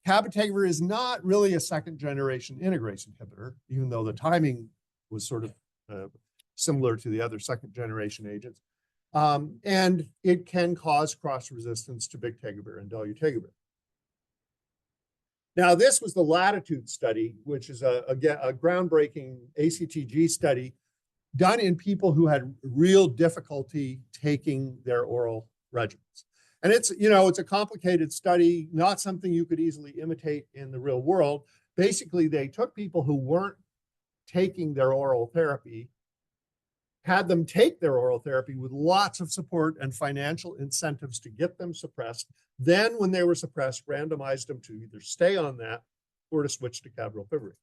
cabotegravir is not really a second-generation integrase inhibitor, even though the timing was sort of similar to the other second-generation agents. And it can cause cross-resistance to bictegravir and dolutegravir. Now, this was the Latitude study, which is a groundbreaking ACTG study done in people who had real difficulty taking their oral regimens. And it's a complicated study, not something you could easily imitate in the real world. Basically, they took people who weren't taking their oral therapy, had them take their oral therapy with lots of support and financial incentives to get them suppressed. Then, when they were suppressed, randomized them to either stay on that or to switch to cabrilpivirine.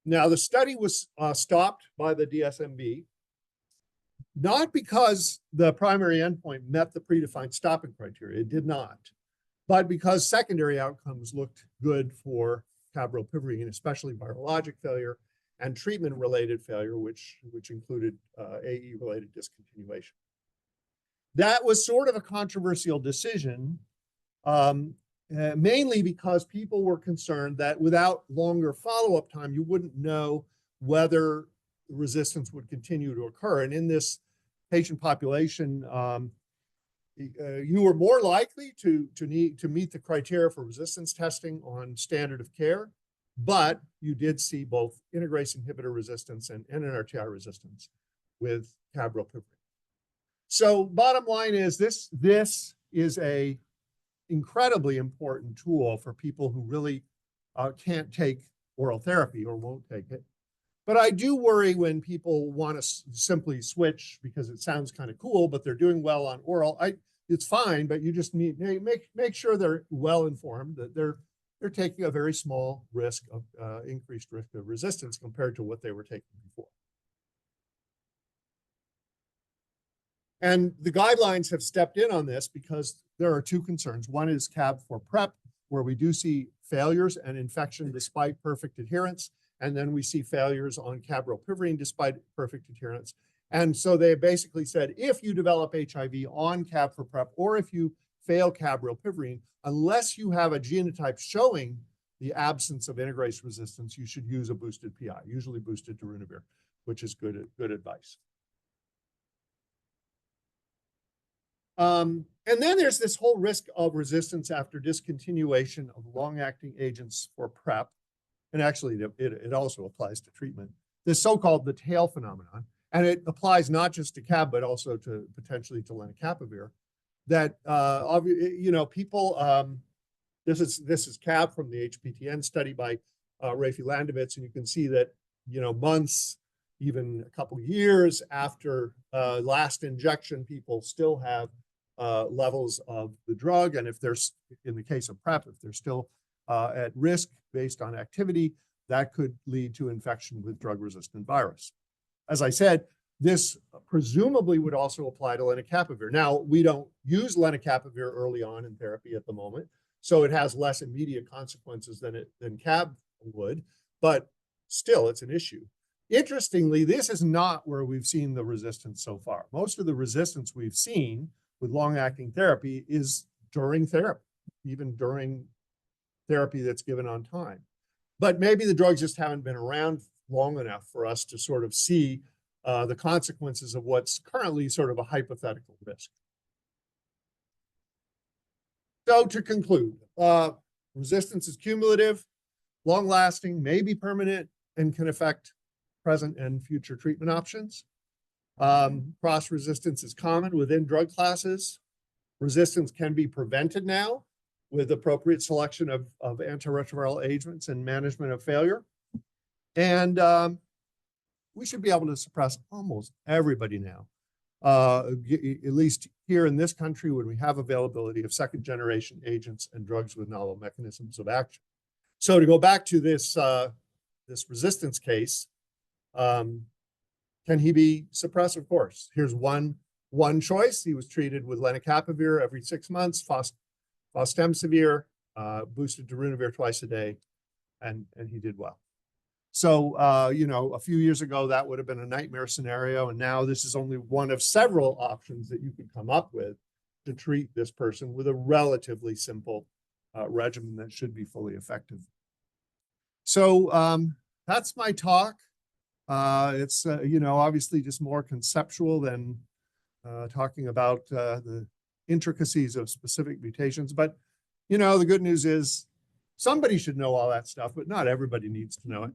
Now, the study was stopped by the DSMB, not because the primary endpoint met the predefined stopping criteria, it did not, but because secondary outcomes looked good for cabrilpivirine, especially virologic failure and treatment-related failure, which included AE-related discontinuation. That was sort of a controversial decision, mainly because people were concerned that without longer follow-up time, you wouldn't know whether resistance would continue to occur. And in this patient population, you were more likely to need to meet the criteria for resistance testing on standard of care, but you did see both integrase inhibitor resistance and NNRTI resistance with cabrilpivirine. So bottom line is this is a incredibly important tool for people who really can't take oral therapy or won't take it. But I do worry when people want to simply switch because it sounds kind of cool, but they're doing well on oral. It's fine, but you just need make sure they're well informed that they're taking a very small risk of increased risk of resistance compared to what they were taking before. And the guidelines have stepped in on this because there are two concerns. One is CAB for PrEP, where we do see failures and infection despite perfect adherence. And then we see failures on cabrilpivirine despite perfect adherence. And so they basically said, if you develop HIV on CAB for PrEP, or if you fail cabrilpivirine, unless you have a genotype showing the absence of integrase resistance, you should use a boosted PI, usually boosted darunavir, which is good advice. And then there's this whole risk of resistance after discontinuation of long-acting agents for PrEP. And actually, it also applies to treatment. This so-called the tail phenomenon, and it applies not just to CAB, but also to potentially to lenacapavir. That people. This is CAB from the HPTN study by Rafi Landovitz, and you can see that months, even a couple years after last injection, people still have levels of the drug, and if there's, in the case of PrEP, if they're still at risk based on activity, that could lead to infection with drug-resistant virus. As I said, this presumably would also apply to lenacapavir. Now, we don't use lenacapavir early on in therapy at the moment, so it has less immediate consequences than CAB would, but still, it's an issue. Interestingly, this is not where we've seen the resistance so far. Most of the resistance we've seen with long-acting therapy is during therapy, even during therapy that's given on time. But maybe the drugs just haven't been around long enough for us to sort of see the consequences of what's currently sort of a hypothetical risk. So to conclude, resistance is cumulative, long-lasting, may be permanent, and can affect present and future treatment options. Cross-resistance is common within drug classes. Resistance can be prevented now with appropriate selection of antiretroviral agents and management of failure. And we should be able to suppress almost everybody now, at least here in this country when we have availability of second-generation agents and drugs with novel mechanisms of action. So to go back to this, this resistance case, can he be suppressed? Of course. Here's one choice. He was treated with lenacapavir every 6 months, fostemsavir, boosted darunavir twice a day, and he did well. So, you know, a few years ago, that would have been a nightmare scenario. And now this is only one of several options that you could come up with to treat this person with a relatively simple regimen that should be fully effective. So that's my talk. It's, you know, obviously just more conceptual than talking about the intricacies of specific mutations. But, you know, the good news is somebody should know all that stuff, but not everybody needs to know it.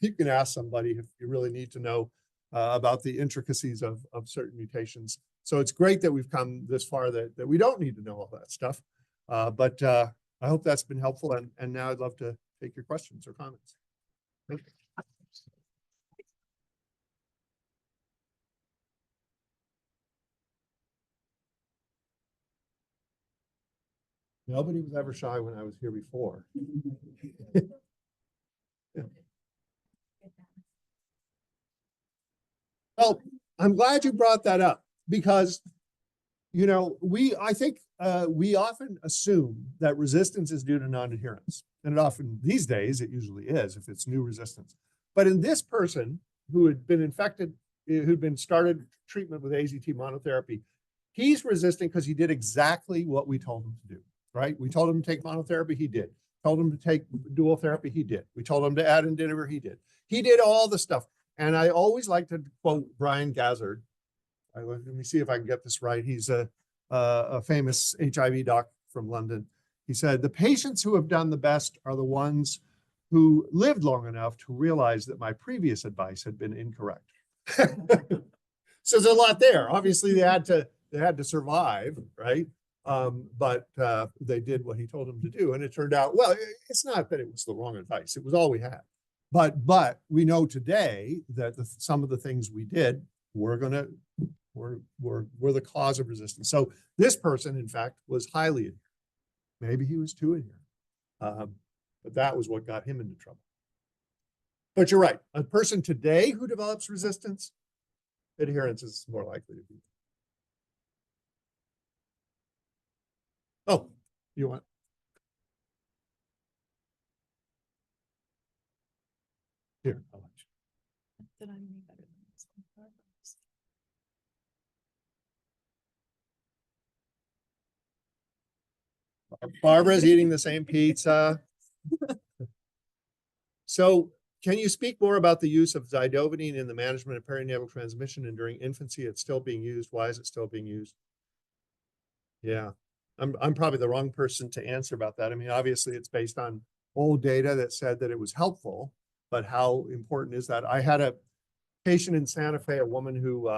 You can ask somebody if you really need to know about the intricacies of certain mutations. So it's great that we've come this far that we don't need to know all that stuff. But I hope that's been helpful. And now I'd love to take your questions or comments. Thank you. Nobody was ever shy when I was here before. Yeah. Well, I'm glad you brought that up because, you know, I think we often assume that resistance is due to non-adherence. And it often, these days, it usually is if it's new resistance. But in this person who had been infected, who'd been started treatment with AZT monotherapy, he's resistant because he did exactly what we told him to do. Right? We told him to take monotherapy, he did. Told him to take dual therapy, he did. We told him to add indinavir, he did. He did all the stuff. And I always like to quote Brian Gazzard. Let me see if I can get this right. He's a famous HIV doc from London. He said, the patients who have done the best are the ones who lived long enough to realize that my previous advice had been incorrect. So there's a lot there. Obviously, they had to survive, right? But they did what he told them to do. And it turned out, well, it's not that it was the wrong advice. It was all we had. But we know today that some of the things we did were the cause of resistance. So this person, in fact, was highly adherent. Maybe he was too adherent. But that was what got him into trouble. But you're right. A person today who develops resistance, adherence is more likely to be. Oh, you want? Here, I'll let you. That I'm any better than this one. Barbara's eating the same pizza. So can you speak more about the use of zidovudine in the management of perinatal transmission and during infancy? It's still being used. Why is it still being used? Yeah, I'm probably the wrong person to answer about that. I mean, obviously it's based on old data that said that it was helpful, but how important is that? I had a patient in Santa Fe, a woman who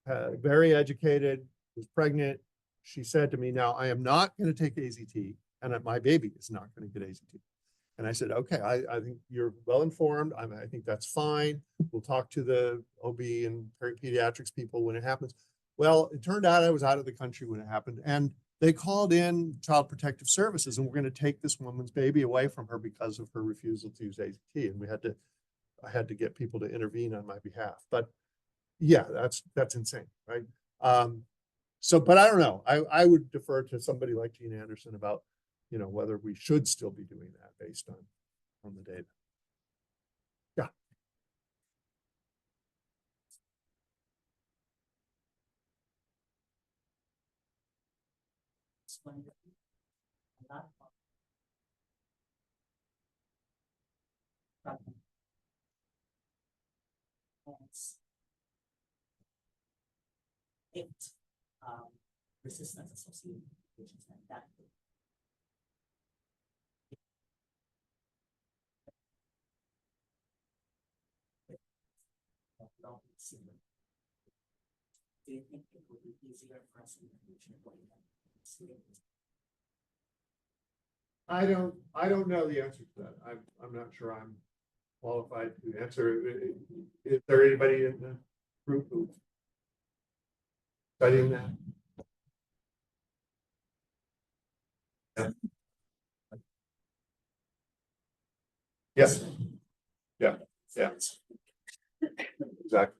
very educated, was pregnant. She said to me, now I am not going to take AZT and my baby is not going to get AZT. And I said, okay, I think you're well informed. I think that's fine. We'll talk to the OB and pediatrics people when it happens. Well, it turned out I was out of the country when it happened. And they called in Child Protective Services and we're going to take this woman's baby away from her because of her refusal to use AZT. And I had to get people to intervene on my behalf. But yeah, that's insane, right? But I don't know. I would defer to somebody like Gene Anderson about, you know, whether we should still be doing that based on the data. Yeah. Resistance associated mutations like that. Do you think it would be easier for us in the future? I don't know the answer to that. I'm not sure I'm qualified to answer. Is there anybody in the group who's studying that? Yeah. Yes. Yeah. Yeah. Exactly.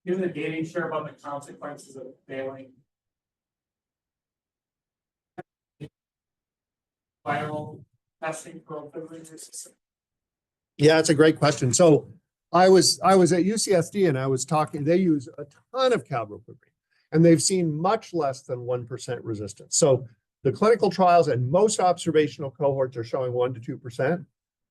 Given the data you share about the consequences of failing viral testing for equivalent resistance. Yeah, it's a great question. So I was at UCSD and I was talking, they use a ton of cabrolipine and they've seen much less than 1% resistance. So the clinical trials and most observational cohorts are showing 1 to 2%.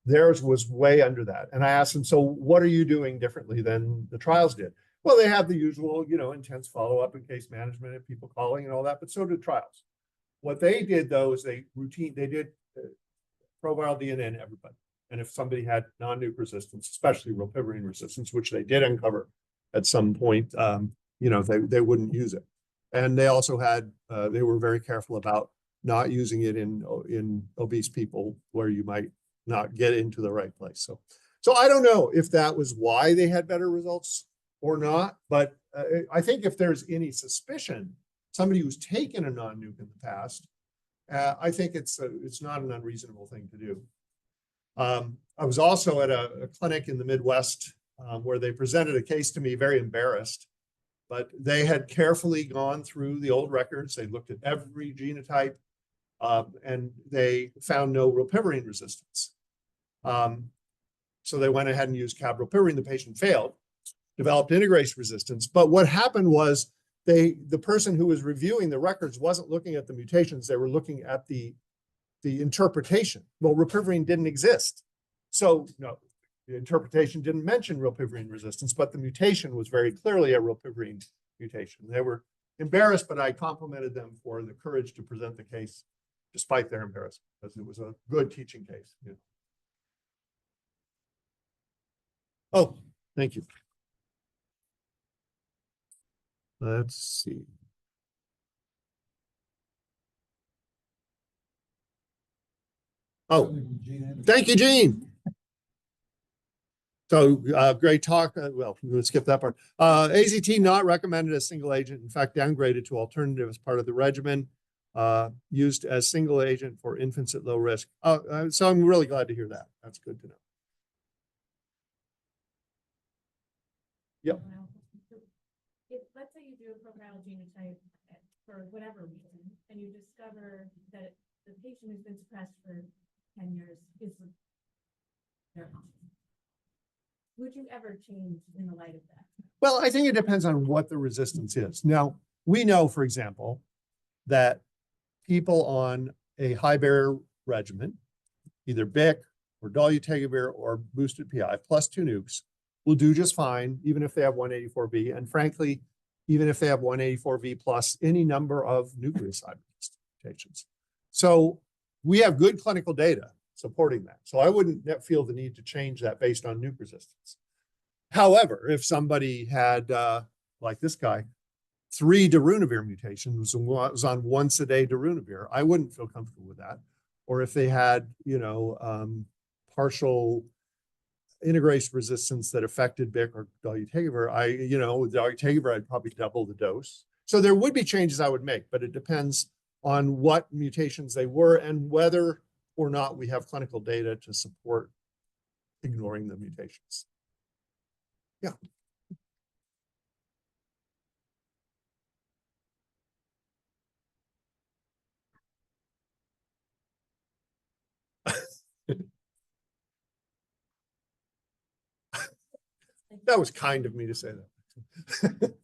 Theirs was way under that. And I asked them, so what are you doing differently than the trials did? Well, they have the usual, intense follow-up and case management and people calling and all that, but so did trials. What they did though is they did proviral DNA in everybody. And if somebody had non-nuke resistance, especially rilpivirine resistance, which they did uncover at some point, they wouldn't use it. And they also had, they were very careful about not using it in obese people where you might not get into the right place. So I don't know if that was why they had better results or not, but I think if there's any suspicion, somebody who's taken a non-nuke in the past, I think it's not an unreasonable thing to do. I was also at a clinic in the Midwest where they presented a case to me, very embarrassed, but they had carefully gone through the old records. They looked at every genotype and they found no rilpivirine resistance. So they went ahead and used cabrilpivirine. The patient failed, developed integrase resistance. But what happened was the person who was reviewing the records wasn't looking at the mutations. They were looking at the interpretation. Well, rilpivirine didn't exist. So no, the interpretation didn't mention rilpivirine resistance, but the mutation was very clearly a rilpivirine mutation. They were embarrassed, but I complimented them for the courage to present the case despite their embarrassment, because it was a good teaching case. Yeah. Oh, thank you. Let's see. Oh, thank you, Gene. So great talk. Well, we'll skip that part. AZT not recommended as single agent. In fact, downgraded to alternative as part of the regimen. Used as single agent for infants at low risk. So I'm really glad to hear that. That's good to know. Yep. If let's say you do a profile genotype for whatever reason, and you discover that the patient who's been suppressed for 10 years is their mom, would you ever change in the light of that? Well, I think it depends on what the resistance is. Now, we know, for example, that people on a high barrier regimen, either BIC or dolutegravir or boosted PI plus 2 nukes, will do just fine, even if they have 184V. And frankly, even if they have 184V plus any number of nucleoside mutations. So we have good clinical data supporting that. So I wouldn't feel the need to change that based on nuke resistance. However, if somebody had, like this guy, 3 darunavir mutations and was on once a day darunavir, I wouldn't feel comfortable with that. Or if they had, partial integrase resistance that affected BIC or dolutegravir, with dolutegravir, I'd probably double the dose. So there would be changes I would make, but it depends on what mutations they were and whether or not we have clinical data to support ignoring the mutations. Yeah. That was kind of me to say that.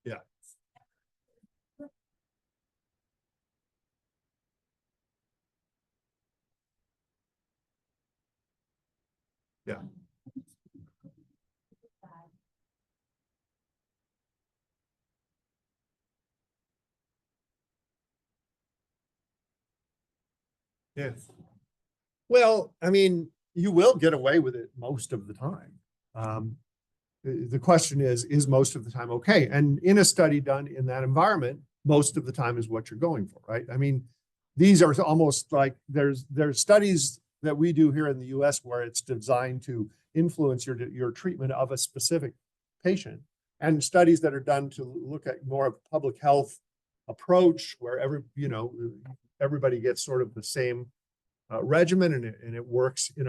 Yeah. Yeah. Yes. Well, I mean, you will get away with it most of the time. The question is most of the time okay? And in a study done in that environment, most of the time is what you're going for, right? I mean, these are almost like there's studies that we do here in the US where it's designed to influence your treatment of a specific patient, and studies that are done to look at more of a public health approach where everybody gets sort of the same regimen, and it works in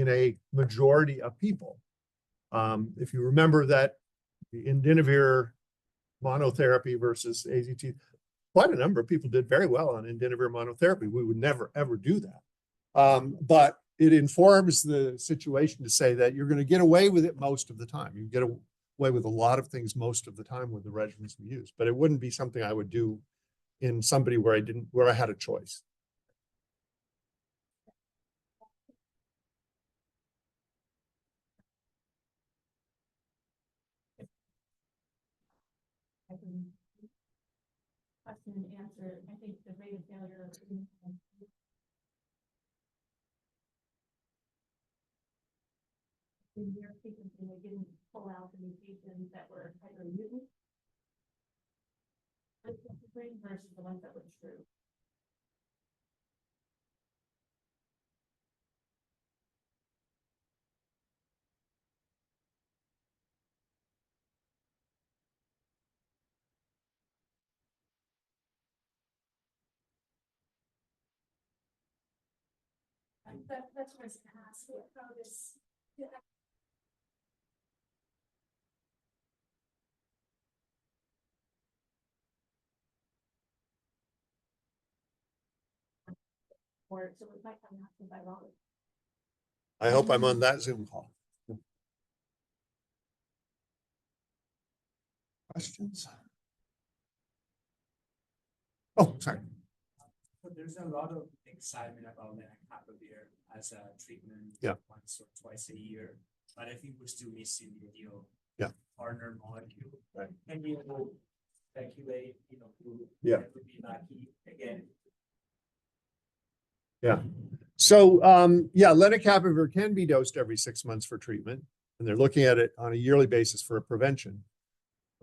a majority of people. If you remember that the indinavir monotherapy versus AZT, quite a number of people did very well on indinavir monotherapy. We would never, ever do that. But it informs the situation to say that you're going to get away with it most of the time. You get away with a lot of things most of the time with the regimens we use, but it wouldn't be something I would do in somebody where I had a choice. Question and answer. I think the rate of failure in your sequencing, they didn't pull out the mutations that were hypermutant versus the ones that were true. That's what I was gonna ask you how this. Or so it might come out from virology. I hope I'm on that Zoom call. Questions? Oh, sorry. There's a lot of excitement about lenacapavir as a treatment. Yeah. Once or twice a year, but if it was still missing the ideal. Yeah. Partner molecule. Right. And you will speculate, who. Yeah. Would be lucky again. Yeah. So, lenacapavir can be dosed every 6 months for treatment, and they're looking at it on a yearly basis for a prevention.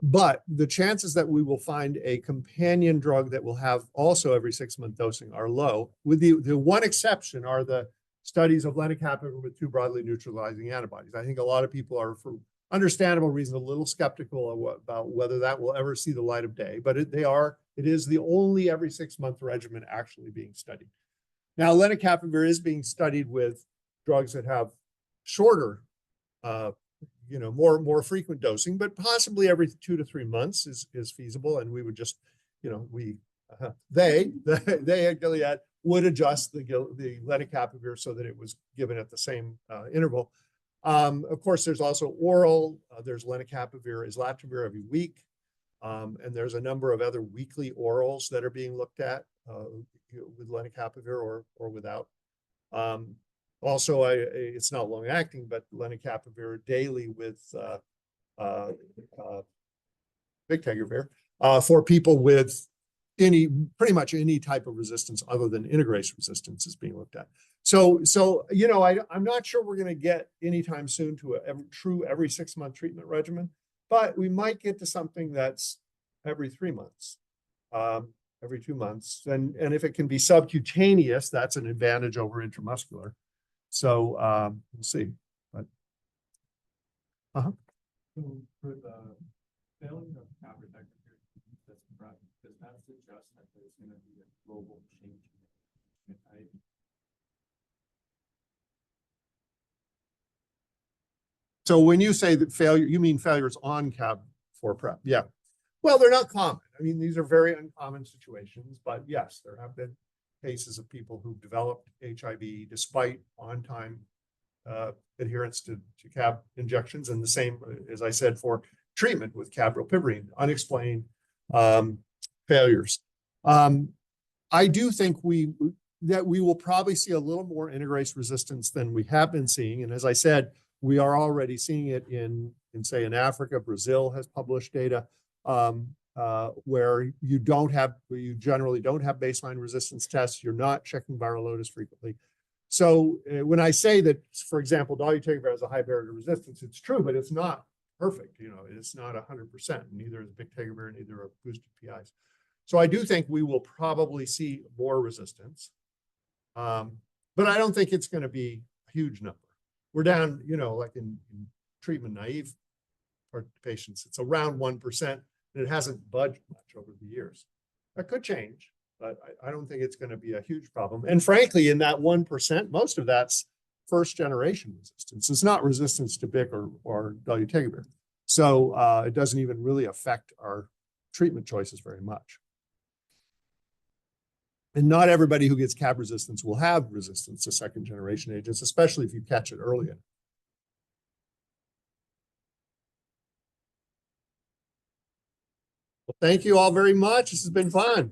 But the chances that we will find a companion drug that will have also every 6-month dosing are low, with the one exception are the studies of lenacapavir with 2 broadly neutralizing antibodies. I think a lot of people are, for understandable reasons, a little skeptical about whether that will ever see the light of day, but it is the only every 6-month regimen actually being studied. Now, lenacapavir is being studied with drugs that have shorter, more frequent dosing, but possibly every 2 to 3 months is feasible. And we would just, they at Gilead would adjust the lenacapavir so that it was given at the same interval. Of course, there's also oral. There's lenacapavir, islatravir every week, and there's a number of other weekly orals that are being looked at with lenacapavir or without. Also, it's not long acting, but lenacapavir daily with bictegravir for people with pretty much any type of resistance other than integrase resistance is being looked at. So I'm not sure we're going to get anytime soon to a true every 6-month treatment regimen, but we might get to something that's every 3 months. Every 2 months. And if it can be subcutaneous, that's an advantage over intramuscular. So we'll see. But So for the failure of cabribacter, does that suggest that there's going to be a global change in HIV? So when you say that failure, you mean failures on CAB for PrEP? Yeah. Well, they're not common. I mean, these are very uncommon situations, but yes, there have been cases of people who've developed HIV despite on-time adherence to CAB injections, and the same, as I said, for treatment with caprylipivirine, unexplained failures. I do think that we will probably see a little more integrase resistance than we have been seeing. And as I said, we are already seeing it in say in Africa. Brazil has published data where you generally don't have baseline resistance tests. You're not checking viral load as frequently. So when I say that, for example, dolutegravir has a high barrier to resistance, it's true, but it's not perfect. It's not 100%. Neither is bictegravir, neither are boosted PIs. So I do think we will probably see more resistance, but I don't think it's going to be a huge number. We're down, like in treatment naive patients, it's around 1%, and it hasn't budged much over the years. That could change, but I don't think it's going to be a huge problem. And frankly, in that 1%, most of that's first generation resistance. It's not resistance to BIC or dolutegravir. So it doesn't even really affect our treatment choices very much. And not everybody who gets CAB resistance will have resistance to second generation agents, especially if you catch it early enough. Well, thank you all very much. This has been fun.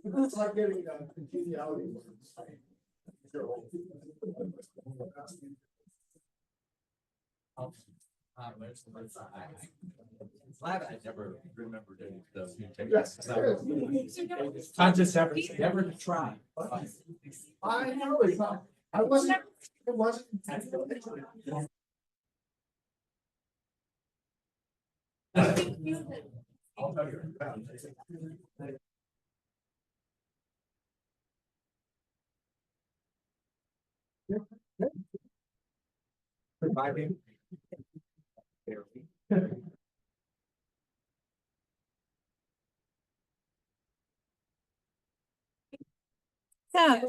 It's like getting congeniality. Glad I never remembered any of those mutations. I just never tried. I know it's not. I wasn't. It wasn't. Surviving. Yeah.